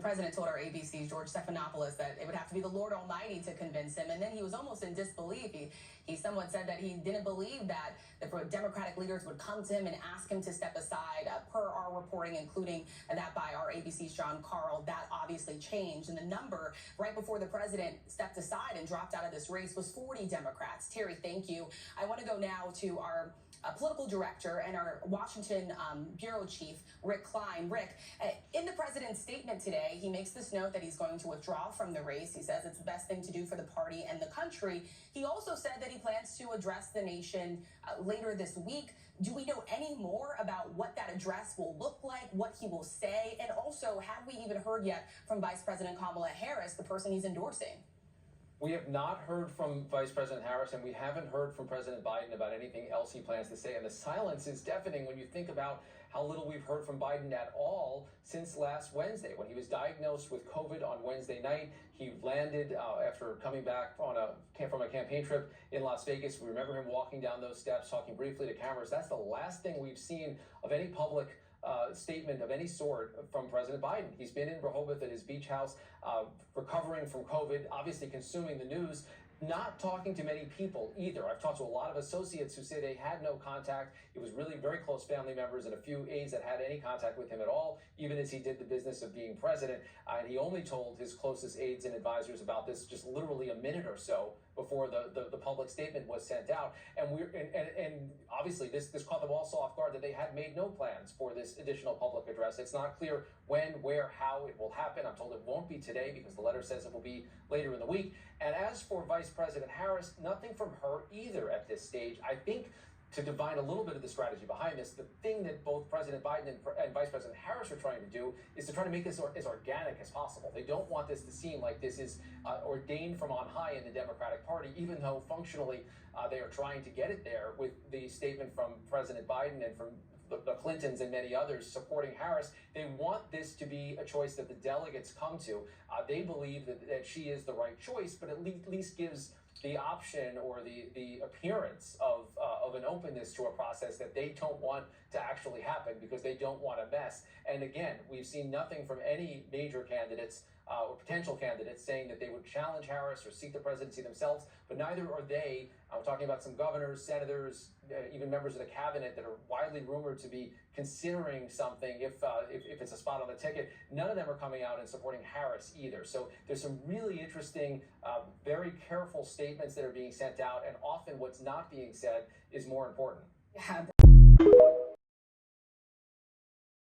president told our ABC's George Stephanopoulos that it would have to be the Lord Almighty to convince him, and then he was almost in disbelief. He somewhat said that he didn't believe that the Democratic leaders would come to him and ask him to step aside. Per our reporting, including that by our ABC's John Carl, that obviously changed, and the number right before the president stepped aside and dropped out of this race was 40 Democrats. Terry, thank you. I want to go now to our political director and our Washington bureau chief, Rick Klein. Rick, in the president's statement today, he makes this note that he's going to withdraw from the race. He says it's the best thing to do for the party and the country. He also said that he plans to address the nation later this week. Do we know any more about what that address will look like, what he will say? And also, have we even heard yet from Vice President Kamala Harris, the person he's endorsing? We have not heard from Vice President Harris, and we haven't heard from President Biden about anything else he plans to say. And the silence is deafening when you think about how little we've heard from Biden at all since last Wednesday. When he was diagnosed with COVID on Wednesday night, he landed after coming back from a campaign trip in Las Vegas. We remember him walking down those steps, talking briefly to cameras. That's the last thing we've seen of any public statement of any sort from President Biden. He's been in Rehoboth at his beach house, recovering from COVID, obviously consuming the news, not talking to many people either. I've talked to a lot of associates who say they had no contact. It was really very close family members and a few aides that had any contact with him at all, even as he did the business of being president. And he only told his closest aides and advisors about this just literally a minute or so before the public statement was sent out. And obviously this caught them also off guard that they had made no plans for this additional public address. It's not clear when, where, how it will happen. I'm told it won't be today because the letter says it will be later in the week. And as for Vice President Harris, nothing from her either at this stage. I think to divine a little bit of the strategy behind this, the thing that both President Biden and Vice President Harris are trying to do is to try to make this as organic as possible. They don't want this to seem like this is ordained from on high in the Democratic Party, even though functionally they are trying to get it there with the statement from President Biden and from the Clintons and many others supporting Harris. They want this to be a choice that the delegates come to. They believe that she is the right choice, but at least gives the option or the appearance of an openness to a process that they don't want to actually happen because they don't want a mess. And again, we've seen nothing from any major candidates or potential candidates saying that they would challenge Harris or seek the presidency themselves, but neither are they. I'm talking about some governors, senators, even members of the cabinet that are widely rumored to be considering something if it's a spot on the ticket. None of them are coming out and supporting Harris either. So there's some really interesting, very careful statements that are being sent out, and often what's not being said is more important. Yeah,